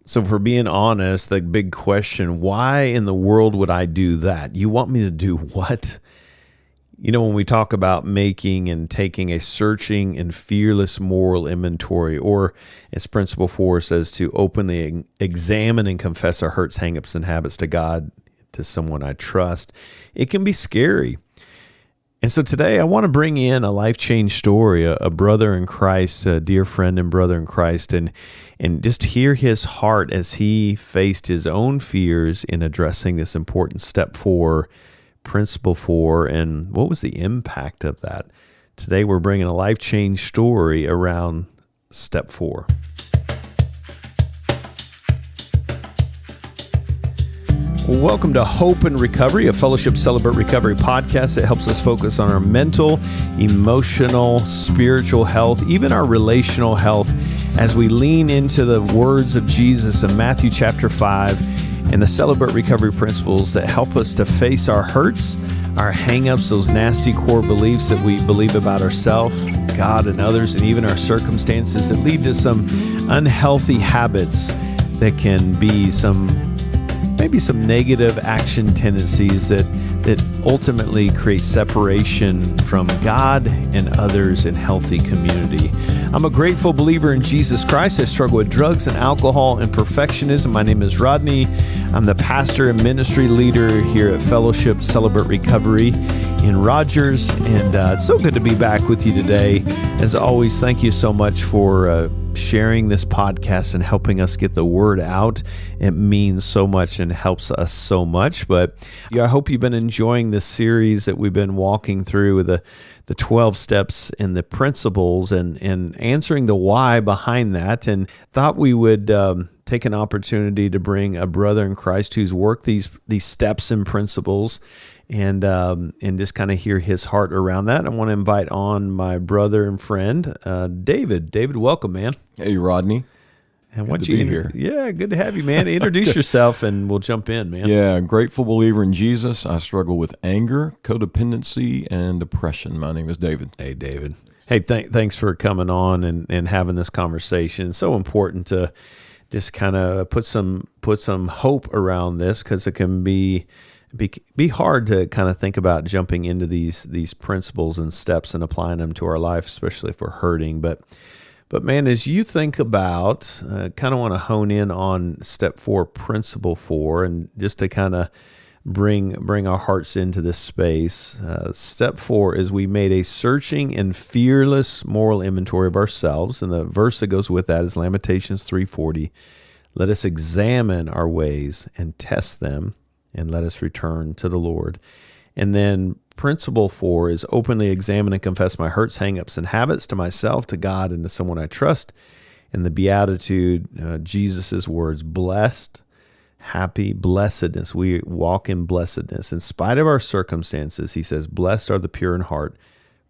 So for being honest, the big question, why in the world would I do that? You want me to do what? You know, when we talk about making and taking a searching and fearless moral inventory, or as Principle 4 says, to openly examine and confess our hurts, hangups, and habits to God, to someone I trust, it can be scary. And so today I want to bring in a life change story, a brother in Christ, a dear friend and brother in Christ, and just hear his heart as he faced his own fears in addressing this important step 4, principle 4, and what was the impact of that. Today we're bringing a life change story around step 4. Welcome to Hope and Recovery, a Fellowship Celebrate Recovery podcast that helps us focus on our mental, emotional, spiritual health, even our relational health, as we lean into the words of Jesus in Matthew chapter 5 and the Celebrate Recovery principles that help us to face our hurts, our hang-ups, those nasty core beliefs that we believe about ourselves, God, and others, and even our circumstances that lead to some unhealthy habits that can be maybe some negative action tendencies that ultimately create separation from God and others in healthy community. I'm a grateful believer in Jesus Christ. I struggle with drugs and alcohol and perfectionism. My name is Rodney. I'm the pastor and ministry leader here at Fellowship Celebrate Recovery in Rogers, and it's so good to be back with you today. As always, thank you so much for sharing this podcast and helping us get the word out. It means so much and helps us so much. But I hope you've been enjoying this series that we've been walking through with the 12 steps and the principles and answering the why behind that, and thought we would take an opportunity to bring a brother in Christ who's worked these steps and principles and just kind of hear his heart around that. I want to invite on my brother and friend, David. David, welcome, man. Hey, Rodney. And good to be here. Yeah, good to have you, man. Introduce yourself, and we'll jump in, man. Yeah, grateful believer in Jesus. I struggle with anger, codependency, and depression. My name is David. Hey, David. Hey, thanks for coming on and having this conversation. It's so important to just kind of put some hope around this, because it can be hard to kind of think about jumping into these principles and steps and applying them to our life, especially if we're hurting. But man, as you think about, kind of want to hone in on step 4, principle 4, and just to kind of bring our hearts into this space. Step 4 is we made a searching and fearless moral inventory of ourselves, and the verse that goes with that is Lamentations 3:40. Let us examine our ways and test them, and let us return to the Lord. And then principle 4 is openly examine and confess my hurts, hang-ups, and habits to myself, to God, and to someone I trust. And the Beatitude, Jesus' words, blessed, happy, blessedness. We walk in blessedness. In spite of our circumstances, he says, blessed are the pure in heart,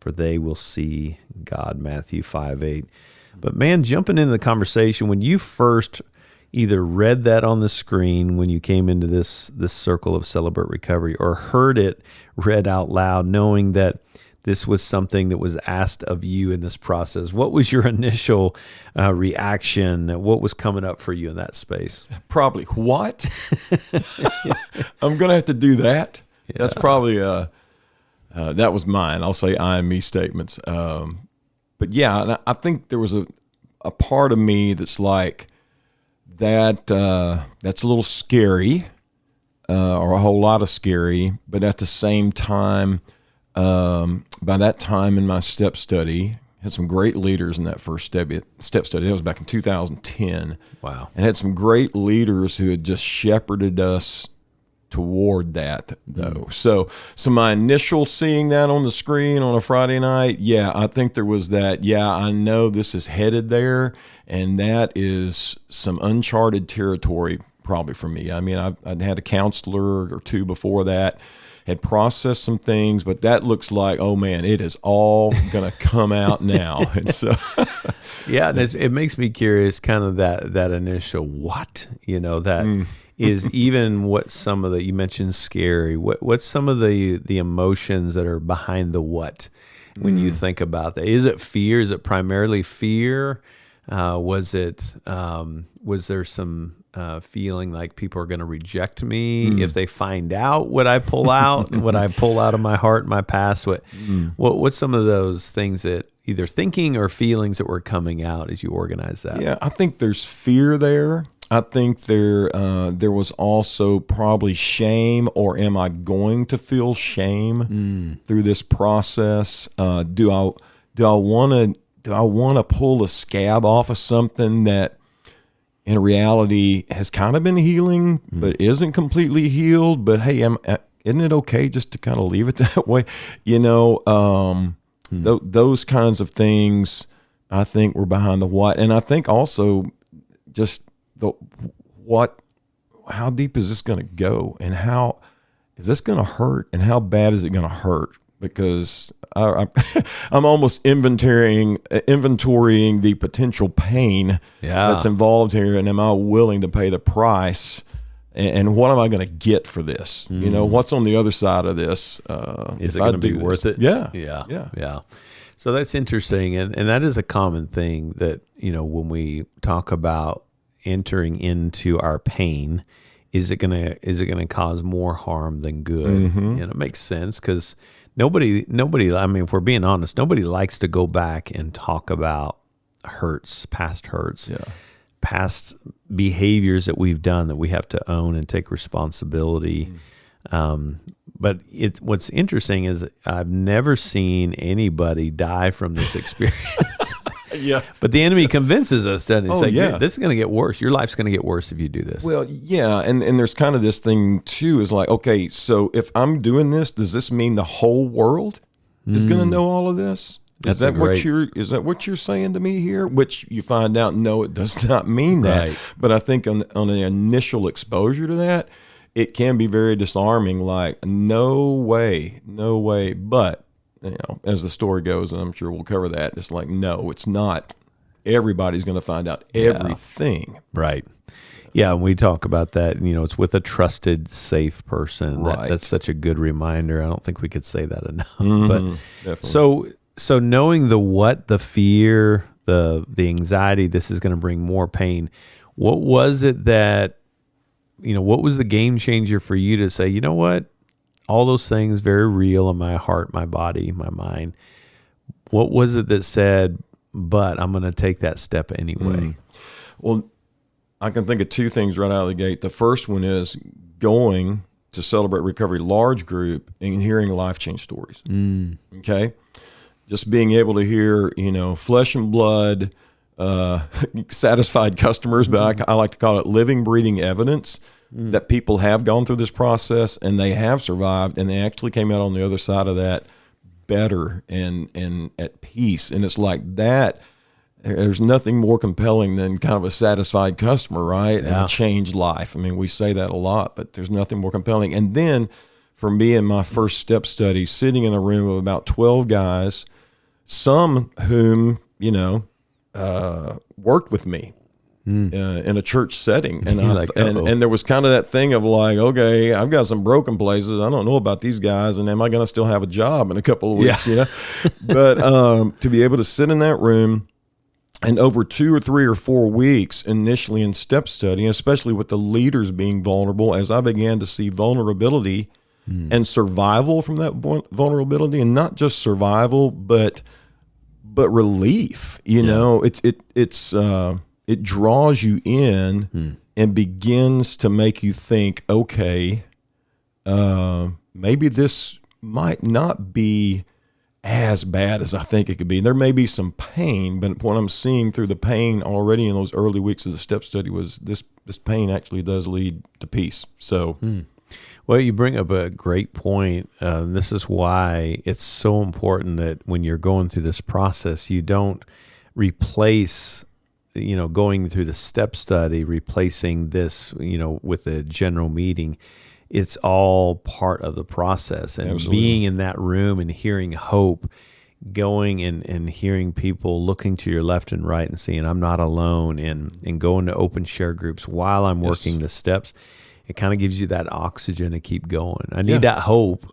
for they will see God, Matthew 5:8. But man, jumping into the conversation, when you first either read that on the screen when you came into this circle of Celebrate Recovery, or heard it read out loud, knowing that this was something that was asked of you in this process, what was your initial reaction? What was coming up for you in that space? Probably, what? I'm going to have to do that. Yeah. That's probably, that was mine. I'll say I and me statements. But yeah, I think there was a part of me that's like, that's a little scary, or a whole lot of scary, but at the same time, by that time in my step study, had some great leaders in that first step study. That was back in 2010. Wow. And had some great leaders who had just shepherded us toward that, though. So my initial seeing that on the screen on a Friday night, yeah, I think there was that, yeah, I know this is headed there, and that is some uncharted territory probably for me. I mean, I'd had a counselor or two before that, had processed some things, but that looks like, oh man, it is all going to come out now. And so, yeah, and it makes me curious, kind of that initial what, that is even what some of you mentioned scary. What's some of the emotions that are behind the what when you think about that? Is it fear? Is it primarily fear? Was there some feeling like people are going to reject me if they find out what I pull out, what I pull out of my heart, my past. What's some of those things that either thinking or feelings that were coming out as you organize that? Yeah, I think there's fear there. I think there was also probably shame, or am I going to feel shame through this process? Do I want to pull a scab off of something that in reality has kind of been healing, but isn't completely healed? But hey, isn't it okay just to kind of leave it that way? Those kinds of things, I think, were behind the what. And I think also just how deep is this going to go, and how is this going to hurt, and how bad is it going to hurt? Because I'm almost inventorying the potential pain that's involved here, and am I willing to pay the price? And what am I going to get for this? What's on the other side of this? Is it going to be worth it? Yeah. So that's interesting, and that is a common thing that when we talk about entering into our pain, is it gonna cause more harm than good? And it makes sense, because nobody, I mean, if we're being honest, nobody likes to go back and talk about past hurts, past behaviors that we've done that we have to own and take responsibility. But what's interesting is I've never seen anybody die from this experience. Yeah. But the enemy convinces us that it's this is going to get worse. Your life's going to get worse if you do this. Well, yeah. And there's kind of this thing too, is like, okay, so if I'm doing this, does this mean the whole world is going to know all of this? Is that what you're saying to me here? Which you find out, no, it does not mean that. Right. But I think on an initial exposure to that, it can be very disarming. Like, no way. But as the story goes, and I'm sure we'll cover that, it's like, no, it's not. Everybody's going to find out everything. Right. Yeah, and we talk about that, it's with a trusted, safe person. Right. That's such a good reminder. I don't think we could say that enough. But definitely. So knowing the fear, the anxiety, this is going to bring more pain. What was it that, what was the game changer for you to say, you know what? All those things very real in my heart, my body, my mind. What was it that said, but I'm going to take that step anyway? Well, I can think of two things right out of the gate. The first one is going to Celebrate Recovery large group and hearing life change stories. Okay. Just being able to hear, flesh and blood, satisfied customers, but I like to call it living, breathing evidence that people have gone through this process and they have survived, and they actually came out on the other side of that better and at peace. And it's like that. There's nothing more compelling than kind of a satisfied customer, right? And a changed life. I mean, we say that a lot, but there's nothing more compelling. And then for me in my first step study, sitting in a room of about 12 guys, some whom, worked with me in a church setting. And and there was kind of that thing of like, okay, I've got some broken places. I don't know about these guys. And am I going to still have a job in a couple of weeks, But to be able to sit in that room, and over 2 or 3 or 4 weeks initially in step study, especially with the leaders being vulnerable, as I began to see vulnerability and survival from that vulnerability, and not just survival, but relief. It draws you in and begins to make you think, okay, maybe this might not be as bad as I think it could be. There may be some pain, but what I'm seeing through the pain already in those early weeks of the step study was this pain actually does lead to peace. So, Well, you bring up a great point. This is why it's so important that when you're going through this process, you don't replace, going through the step study, replacing this, with a general meeting. It's all part of the process, and Absolutely. Being in that room and hearing hope, going and hearing people looking to your left and right and seeing I'm not alone, and going to open share groups while I'm working the steps. It kind of gives you that oxygen to keep going. I need that hope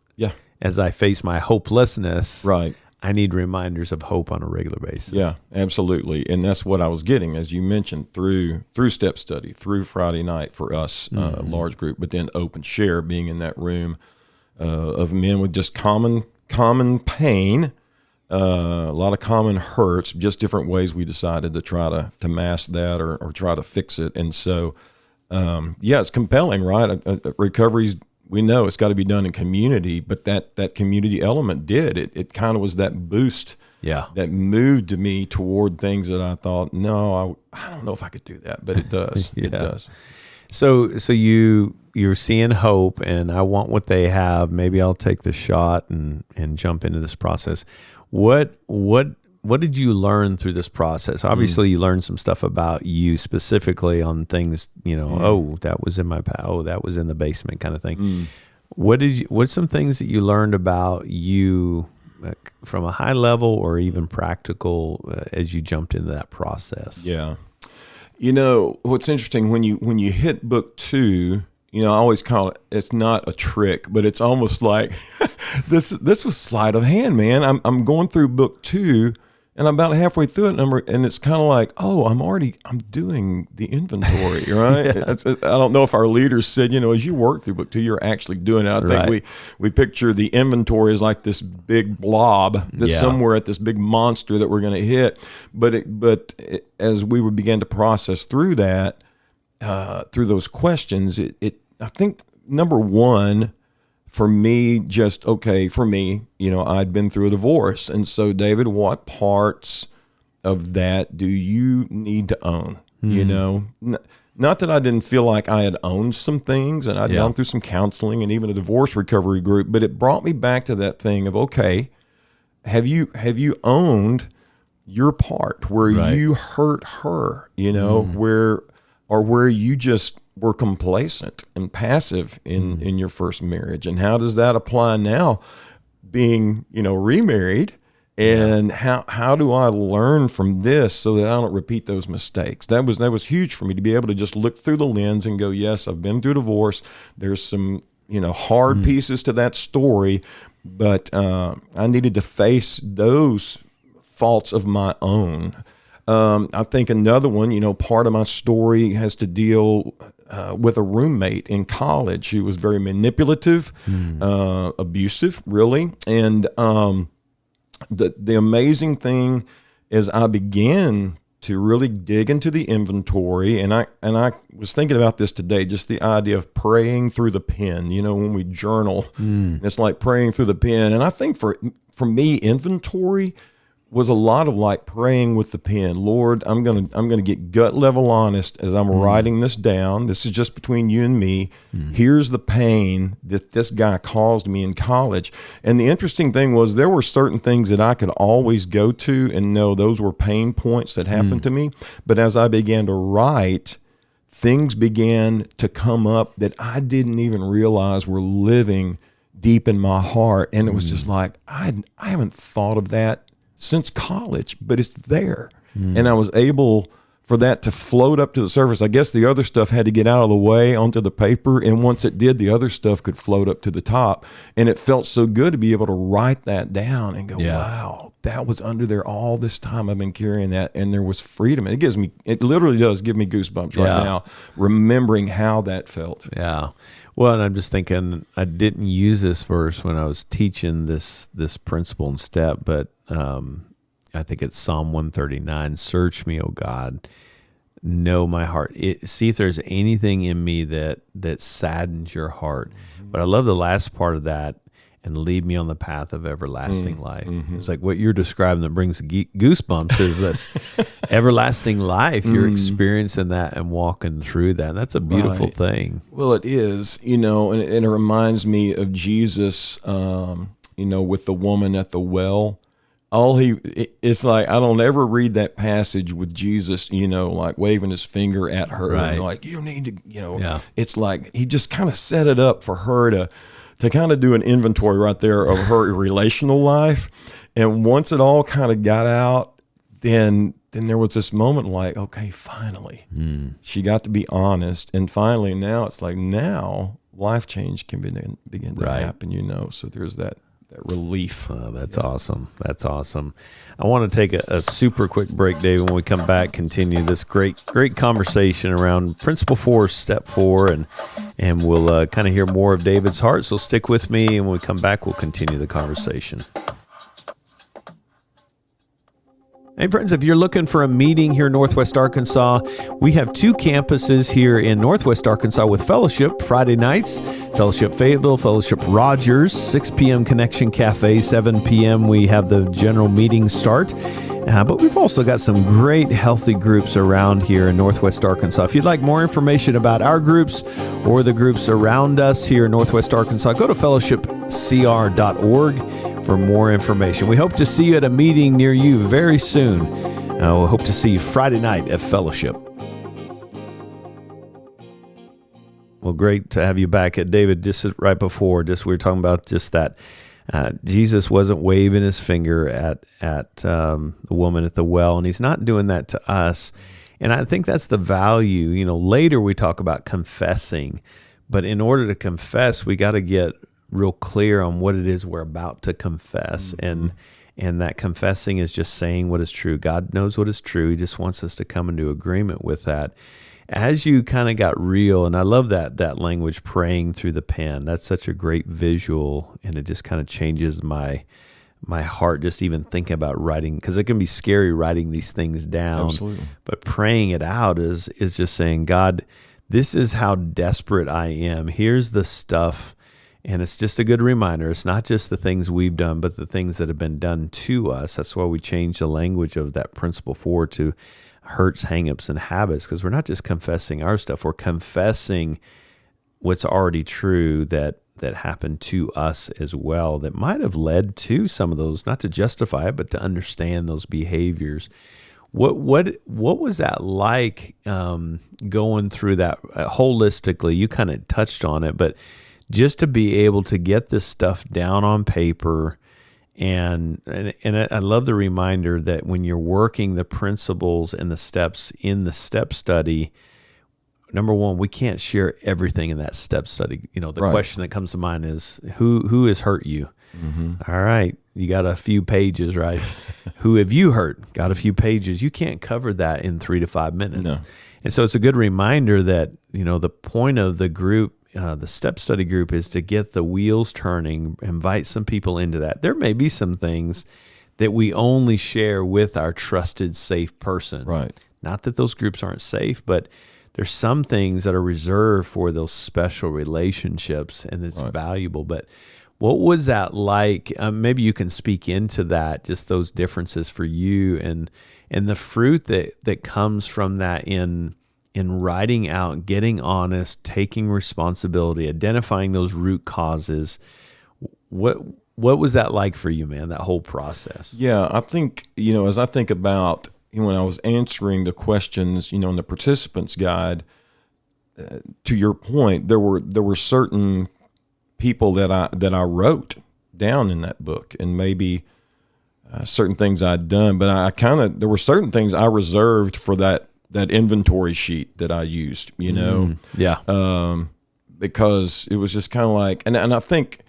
as I face my hopelessness. Right. I need reminders of hope on a regular basis. Yeah, absolutely. And that's what I was getting, as you mentioned, through step study, through Friday night for us, large group, but then open share, being in that room of men with just common pain, a lot of common hurts, just different ways we decided to try to mask that or try to fix it. And so, it's compelling, right? Recovery's, we know it's got to be done in community, but that community element it kind of was that boost that moved me toward things that I thought, no, I don't know if I could do that, but it does. It does. So you're seeing hope, and I want what they have. Maybe I'll take the shot and jump into this process. What did you learn through this process? Obviously, you learned some stuff about you specifically on things, oh, that was in my past. Oh, that was in the basement kind of thing. What's some things that you learned about you from a high level or even practical as you jumped into that process? Yeah. What's interesting when you hit book 2, I always call it's not a trick, but it's almost like this was sleight of hand, man. I'm going through book 2 and I'm about halfway through it, and it's kind of like, oh, I'm doing the inventory, right? I don't know if our leaders said, as you work through book 2, you're actually doing it. I think we picture the inventory as like this big blob that's somewhere at this big monster that we're going to hit. But as we began to process through that, through those questions, I think number one, for me, I'd been through a divorce. And so, David, what parts of that do you need to own? Not that I didn't feel like I had owned some things, and I'd gone through some counseling and even a divorce recovery group, but it brought me back to that thing of, okay, have you owned your part where you hurt her, where you just were complacent and passive in your first marriage? And how does that apply now, being, remarried? And how do I learn from this so that I don't repeat those mistakes? That was huge for me, to be able to just look through the lens and go, yes, I've been through divorce. There's some, hard pieces to that story, but I needed to face those faults of my own. I think another one, part of my story has to deal with a roommate in college who was very manipulative, abusive, really. And the amazing thing is I began to really dig into the inventory, and I was thinking about this today, just the idea of praying through the pen. When we journal, it's like praying through the pen. And I think for me, inventory was a lot of like praying with the pen. Lord, I'm gonna get gut level honest as I'm writing this down. This is just between you and me. Here's the pain that this guy caused me in college. And the interesting thing was, there were certain things that I could always go to and know those were pain points that happened to me. But as I began to write, things began to come up that I didn't even realize were living deep in my heart. And it was just like, I haven't thought of that since college, but it's there. And I was able for that to float up to the surface. I guess the other stuff had to get out of the way onto the paper, and once it did, the other stuff could float up to the top. And it felt so good to be able to write that down and go, wow, that was under there all this time. I've been carrying that, and there was freedom. And it literally does give me goosebumps right now, remembering how that felt. Yeah. Well, and I'm just thinking, I didn't use this verse when I was teaching this principle and step, but I think it's Psalm 139. Search me, O God, know my heart. See if there's anything in me that saddens your heart. But I love the last part of that, and lead me on the path of everlasting life. It's like what you're describing that brings goosebumps is this everlasting life. You're experiencing that and walking through that. That's a beautiful thing. Well, it is, and it reminds me of Jesus, with the woman at the well. It's like, I don't ever read that passage with Jesus, like waving his finger at her, and like, you need to, it's like he just kind of set it up for her to kind of do an inventory right there of her relational life. And once it all kind of got out, then there was this moment like, okay, finally, she got to be honest. And finally, now it's like, now life change can begin to happen, So there's that relief. Oh, that's awesome. That's awesome. I want to take a super quick break, David. When we come back, continue this great conversation around Principle 4, Step 4, and we'll kind of hear more of David's heart. So stick with me, and when we come back, we'll continue the conversation. Hey friends, if you're looking for a meeting here in Northwest Arkansas, we have 2 campuses here in Northwest Arkansas with Fellowship Friday nights, Fellowship Fayetteville, Fellowship Rogers, 6 p.m. Connection Cafe, 7 p.m. we have the general meeting start. But we've also got some great healthy groups around here in Northwest Arkansas. If you'd like more information about our groups or the groups around us here in Northwest Arkansas, go to fellowshipcr.org for more information. We hope to see you at a meeting near you very soon. We'll hope to see you Friday night at Fellowship. Well, great to have you back. David, just right before, we were talking about just that. Jesus wasn't waving his finger at the woman at the well, and he's not doing that to us. And I think that's the value. You know, later we talk about confessing, but in order to confess, we got to get real clear on what it is we're about to confess. And that confessing is just saying what is true. God knows what is true. He just wants us to come into agreement with that. As you kind of got real, and I love that language, praying through the pen. That's such a great visual, and it just kind of changes my heart just even thinking about writing, because it can be scary writing these things down. Absolutely. But praying it out is just saying, God, this is how desperate I am. Here's the stuff. And it's just a good reminder. It's not just the things we've done, but the things that have been done to us. That's why we changed the language of that Principle 4 to hurts, hangups, and habits, because we're not just confessing our stuff. We're confessing what's already true that happened to us as well, that might have led to some of those, not to justify it, but to understand those behaviors. What was that like going through that holistically? You kind of touched on it, but just to be able to get this stuff down on paper, and I love the reminder that when you're working the principles and the steps in the step study, number one, we can't share everything in that step study. You know, the question that comes to mind is who has hurt you? Mm-hmm. All right, you got a few pages, right? Who have you hurt? Got a few pages. You can't cover that in 3 to 5 minutes. No. And so it's a good reminder that, you know, the point of the group, the step study group, is to get the wheels turning, invite some people into that. There may be some things that we only share with our trusted, safe person. Right. Not that those groups aren't safe, but there's some things that are reserved for those special relationships, and it's valuable. But what was that like? Maybe you can speak into that, just those differences for you and the fruit that comes from that in writing out, getting honest, taking responsibility, identifying those root causes. What was that like for you, man, that whole process? Yeah, I think, you know, as I think about, you know, when I was answering the questions, you know, in the participants guide, to your point, there were certain people that I wrote down in that book, and maybe certain things I'd done, but there were certain things I reserved for that inventory sheet that I used, you know? Because it was just kind of like, and I think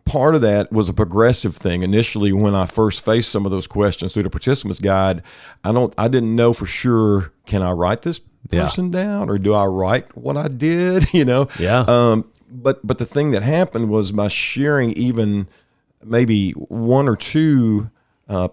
part of that was a progressive thing. Initially, when I first faced some of those questions through the participants guide, I didn't know for sure, can I write this person down, or do I write what I did, you know? Yeah. But the thing that happened was, by sharing even maybe 1 or 2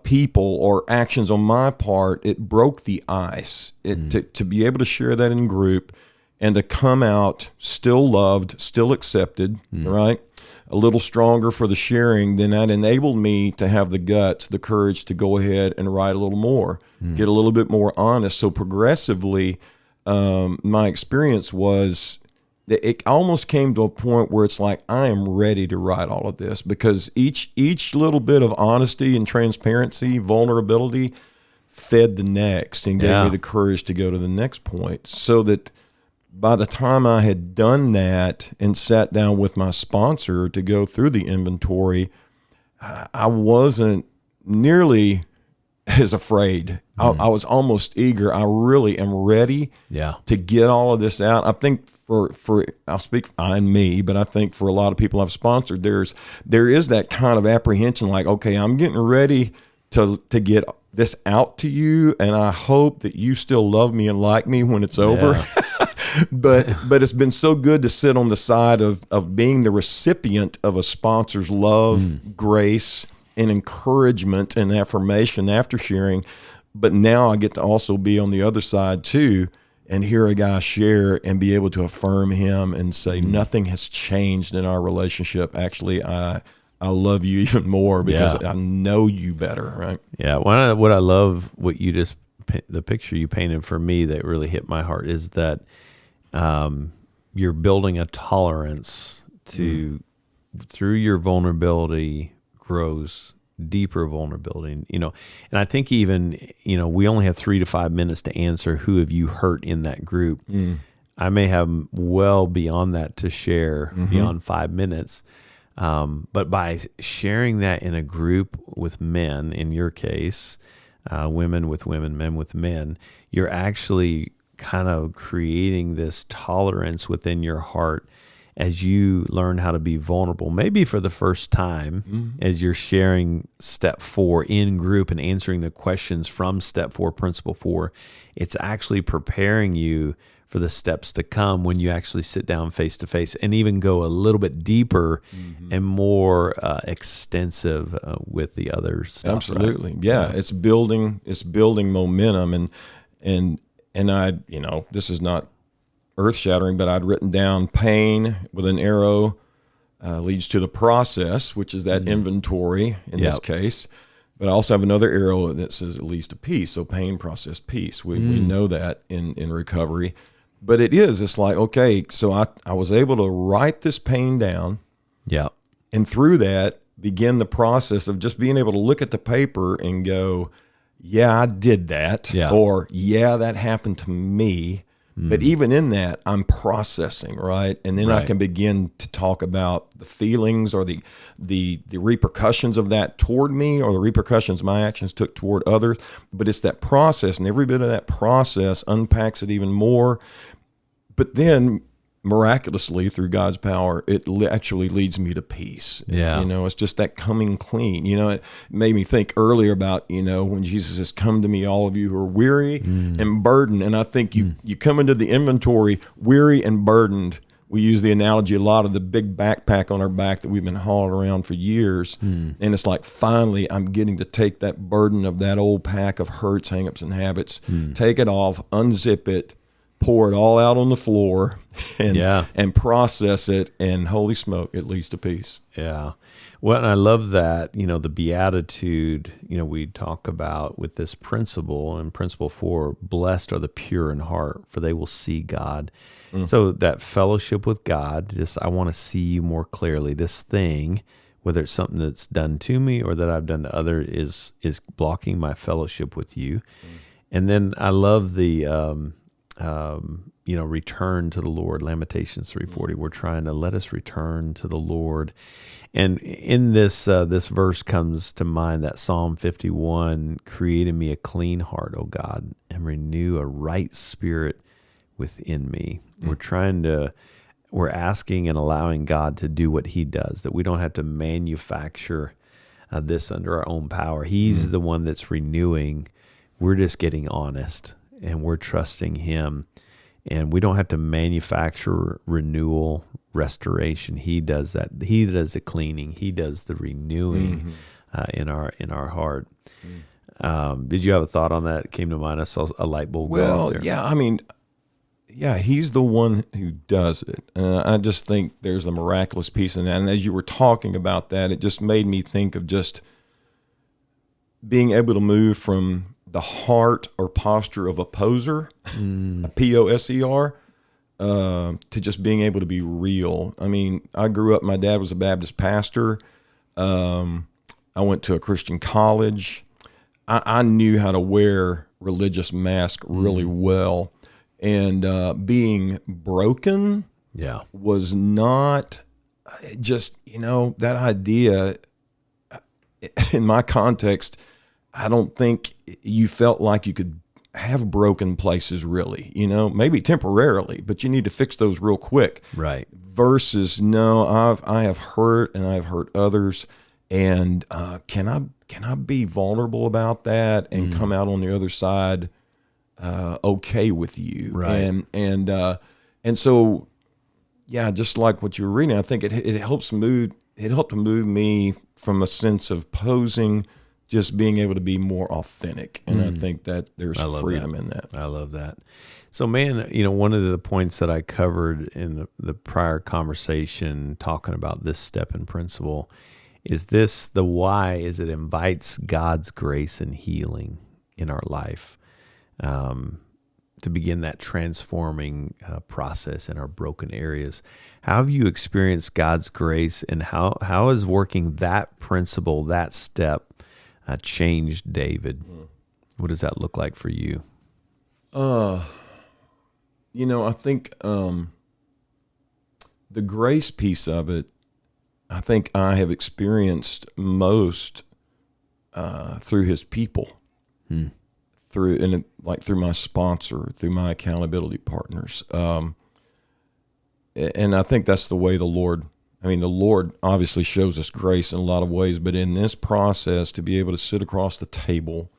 people or actions on my part, it broke the ice. To be able to share that in group and to come out still loved, still accepted, right? A little stronger for the sharing, then that enabled me to have the guts, the courage to go ahead and write a little more, get a little bit more honest. So progressively, my experience was that it almost came to a point where it's like, I am ready to write all of this, because each little bit of honesty and transparency, vulnerability, fed the next and gave me the courage to go to the next point. So that by the time I had done that and sat down with my sponsor to go through the inventory, I wasn't nearly is afraid. I was almost eager. I really am ready to get all of this out. I think for I'll speak on me, but I think for a lot of people I've sponsored, there is that kind of apprehension, like, okay, I'm getting ready to get this out to you, and I hope that you still love me and like me when it's over. But it's been so good to sit on the side of being the recipient of a sponsor's love, grace, and encouragement and affirmation after sharing. But now I get to also be on the other side too, and hear a guy share and be able to affirm him and say, nothing has changed in our relationship. Actually, I love you even more because I know you better, right? Yeah. What I love, the picture you painted for me that really hit my heart is that you're building a tolerance to, through your vulnerability, grows deeper vulnerability, and I think even, we only have 3 to 5 minutes to answer who have you hurt in that group. I may have well beyond that to share beyond 5 minutes. But by sharing that in a group with men, in your case, women with women, men with men, you're actually kind of creating this tolerance within your heart as you learn how to be vulnerable, maybe for the first time, as you're sharing step 4 in group and answering the questions from step 4, principle 4. It's actually preparing you for the steps to come when you actually sit down face to face and even go a little bit deeper and more extensive with the other stuff. Absolutely. Right? Yeah. It's building momentum. And I, this is not earth shattering, but I'd written down pain with an arrow leads to the process, which is that inventory in this case. But I also have another arrow that says it leads to peace. So pain, process, peace. We know that in recovery. But it's like, okay, so I was able to write this pain down. Yeah. And through that, begin the process of just being able to look at the paper and go, yeah, I did that. Yeah. Or, yeah, that happened to me. But even in that, I'm processing, right? And then I can begin to talk about the feelings or the repercussions of that toward me, or the repercussions my actions took toward others. But it's that process, and every bit of that process unpacks it even more. But then, miraculously, through God's power, it actually leads me to peace. Yeah. It's just that coming clean. It made me think earlier about, when Jesus says, come to me, all of you who are weary and burdened. And I think you come into the inventory weary and burdened. We use the analogy a lot of the big backpack on our back that we've been hauling around for years. And it's like, finally, I'm getting to take that burden of that old pack of hurts, hangups, and habits, take it off, unzip it, pour it all out on the floor and process it, and holy smoke, it leads to peace. Yeah. Well, and I love that, the beatitude, we talk about with this principle, and principle 4, blessed are the pure in heart, for they will see God. So that fellowship with God, just, I want to see you more clearly. This thing, whether it's something that's done to me or that I've done to others, is blocking my fellowship with you. And then I love the, return to the Lord, Lamentations 3:40. We're trying to let us return to the Lord. And in this verse comes to mind that Psalm 51, create in me a clean heart, O God, and renew a right spirit within me. We're asking and allowing God to do what he does, that we don't have to manufacture this under our own power. He's the one that's renewing. We're just getting honest, and we're trusting him. And we don't have to manufacture renewal, restoration. He does that. He does the cleaning. He does the renewing in our heart. Did you have a thought on that? It came to mind. I saw a light bulb go off there. He's the one who does it. And I just think there's a miraculous piece in that. And as you were talking about that, it just made me think of just being able to move from the heart or posture of a poser, a P-O-S-E-R, to just being able to be real. I mean, I grew up, my dad was a Baptist pastor. I went to a Christian college. I knew how to wear religious mask really well. And being broken was not just, that idea in my context. I don't think you felt like you could have broken places really, maybe temporarily, but you need to fix those real quick. Right. Versus, no, I have hurt and I've hurt others. And can I be vulnerable about that and come out on the other side okay with you? Right. And so, yeah, just like what you were reading, I think it helped to move me from a sense of posing, just being able to be more authentic. And I think that there's freedom in that. I love that. So, man, one of the points that I covered in the prior conversation talking about this step and principle is this: the why is it invites God's grace and healing in our life to begin that transforming process in our broken areas. How have you experienced God's grace, and how is working that principle, that step, changed David? What does that look like for you? I think the grace piece of it, I think I have experienced most through his people, through my sponsor, through my accountability partners. And I think that's the way the Lord obviously shows us grace in a lot of ways, but in this process, to be able to sit across the table,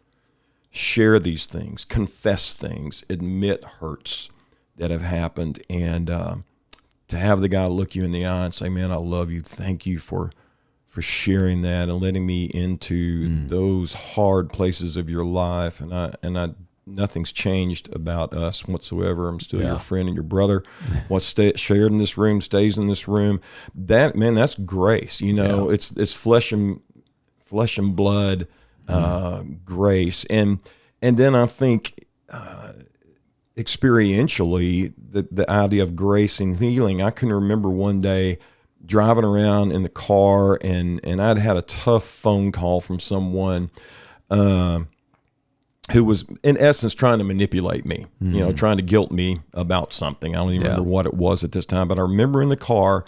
share these things, confess things, admit hurts that have happened, and to have the guy look you in the eye and say, man, I love you. Thank you for sharing that and letting me into those hard places of your life. And I nothing's changed about us whatsoever. I'm still your friend and your brother. What's shared in this room stays in this room. That's grace. It's flesh and blood grace. And then I think experientially, the idea of grace and healing. I can remember one day driving around in the car, and I'd had a tough phone call from someone who was, in essence, trying to manipulate me, trying to guilt me about something. I don't even remember what it was at this time, but I remember in the car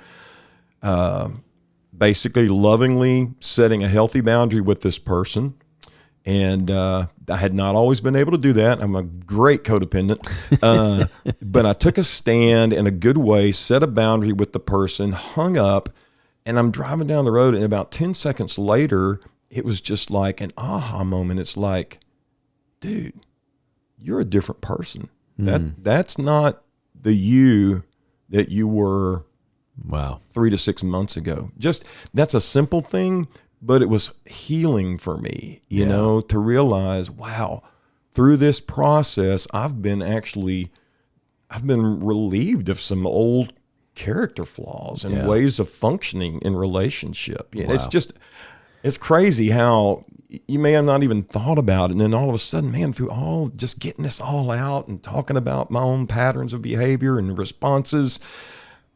basically lovingly setting a healthy boundary with this person. And I had not always been able to do that. I'm a great codependent. But I took a stand in a good way, set a boundary with the person, hung up, and I'm driving down the road. And about 10 seconds later, it was just like an aha moment. It's like, dude, you're a different person. That's not the you that you were 3 to 6 months ago. Just, that's a simple thing. But it was healing for me, to realize, wow, through this process, I've been relieved of some old character flaws and ways of functioning in relationship. Wow. It's crazy how you may have not even thought about it. And then all of a sudden, man, through all just getting this all out and talking about my own patterns of behavior and responses,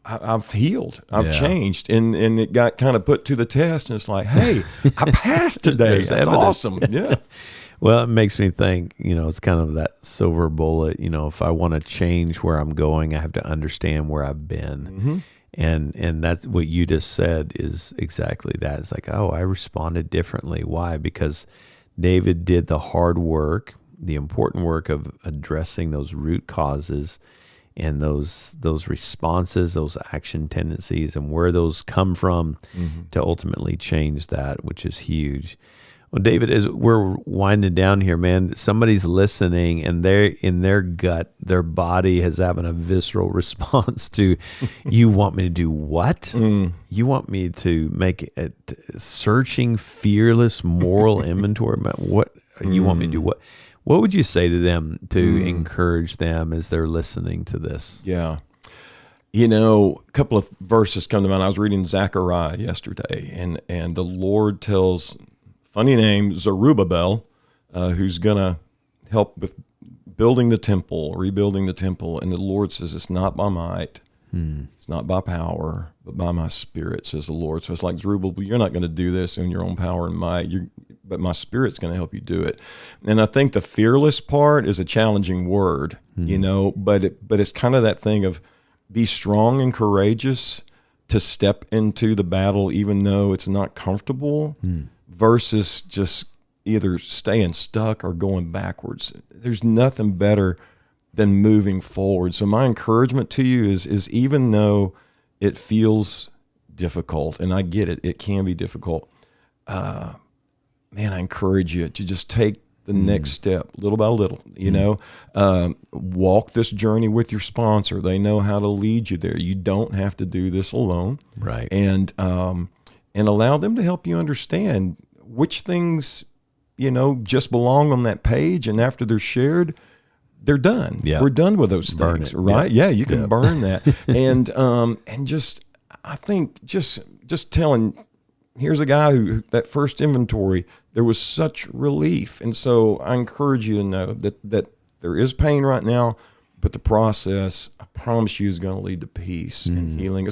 I've healed. I've changed, and it got kind of put to the test. And it's like, hey, I passed today. That's evidence. Awesome. Yeah. Well, it makes me think. It's kind of that silver bullet. If I want to change where I'm going, I have to understand where I've been, and that's what you just said is exactly that. It's like, oh, I responded differently. Why? Because David did the hard work, the important work of addressing those root causes. And those responses, those action tendencies, and where those come from to ultimately change that, which is huge. Well, David, as we're winding down here, man, somebody's listening, and they're in their gut, their body is having a visceral response to, you want me to do what? You want me to make a searching, fearless moral inventory? What you want me to do? What would you say to them to encourage them as they're listening to this? Yeah. A couple of verses come to mind. I was reading Zechariah yesterday, and the Lord tells, funny name, Zerubbabel, who's going to help with building the temple, rebuilding the temple. And the Lord says, it's not by might, it's not by power, but by my spirit, says the Lord. So it's like, Zerubbabel, you're not going to do this in your own power and might. But my spirit's going to help you do it. And I think the fearless part is a challenging word, but it's kind of that thing of be strong and courageous to step into the battle, even though it's not comfortable, versus just either staying stuck or going backwards. There's nothing better than moving forward. So my encouragement to you is even though it feels difficult, and I get it, it can be difficult, man, I encourage you to just take the next step, little by little, walk this journey with your sponsor. They know how to lead you there. You don't have to do this alone. Right. And allow them to help you understand which things, just belong on that page. And after they're shared, they're done. Yeah. We're done with those Burn things, it. right? Yeah, you can burn that. And just, I think just telling, here's a guy who that first inventory, there was such relief. And so I encourage you to know that there is pain right now, but the process, I promise you, is going to lead to peace and healing.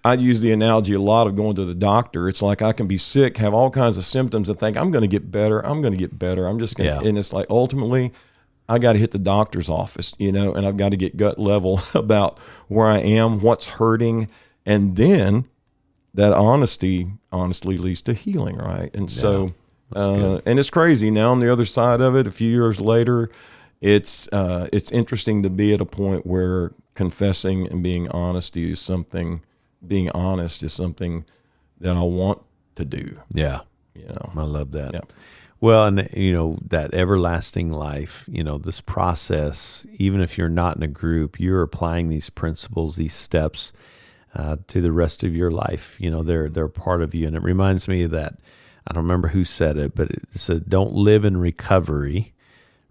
I use the analogy a lot of going to the doctor. It's like I can be sick, have all kinds of symptoms, and think, I'm going to get better. I'm going to get better. I'm just going to, and it's like, ultimately, I got to hit the doctor's office, and I've got to get gut level about where I am, what's hurting. And then that honestly leads to healing, right? And so, and it's crazy now on the other side of it, a few years later, it's interesting to be at a point where confessing and being honest is something that I want to do. Yeah. I love that. Yeah. Well, and that everlasting life, this process, even if you're not in a group, you're applying these principles, these steps to the rest of your life. They're part of you. And it reminds me of that, I don't remember who said it, but it said, don't live in recovery,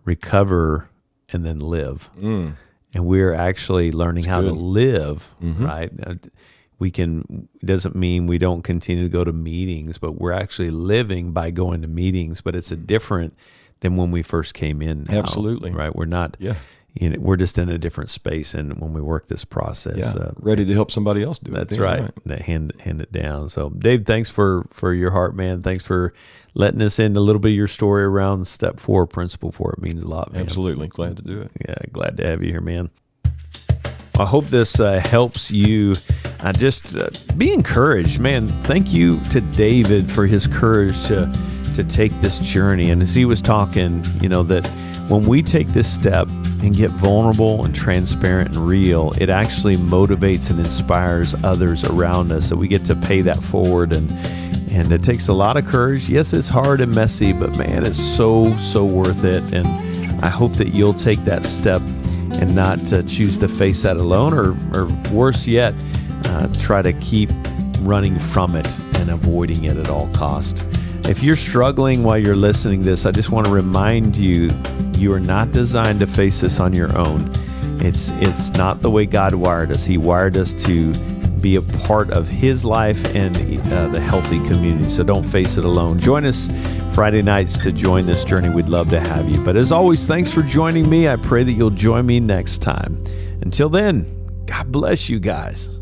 recover and then live. And we're actually learning how to live, right? It doesn't mean we don't continue to go to meetings, but we're actually living by going to meetings, but it's different than when we first came in. Now, absolutely. Right. We're not, we're just in a different space. And when we work this process, ready to help somebody else do it. That's right. Hand it down. So Dave, thanks for your heart, man. Thanks for letting us in a little bit of your story around Step 4, Principle 4. It means a lot, man. Absolutely. Glad to do it. Yeah. Glad to have you here, man. I hope this helps you. Just be encouraged, man. Thank you to David for his courage to take this journey. And as he was talking, that when we take this step and get vulnerable and transparent and real, it actually motivates and inspires others around us. So we get to pay that forward, and it takes a lot of courage. Yes, it's hard and messy, but man, it's so worth it. And I hope that you'll take that step and not choose to face that alone, or worse yet, try to keep running from it and avoiding it at all cost. If you're struggling while you're listening to this, I just want to remind you, you are not designed to face this on your own. It's not the way God wired us. He wired us to be a part of His life and the healthy community. So don't face it alone. Join us Friday nights to join this journey. We'd love to have you. But as always, thanks for joining me. I pray that you'll join me next time. Until then, God bless you guys.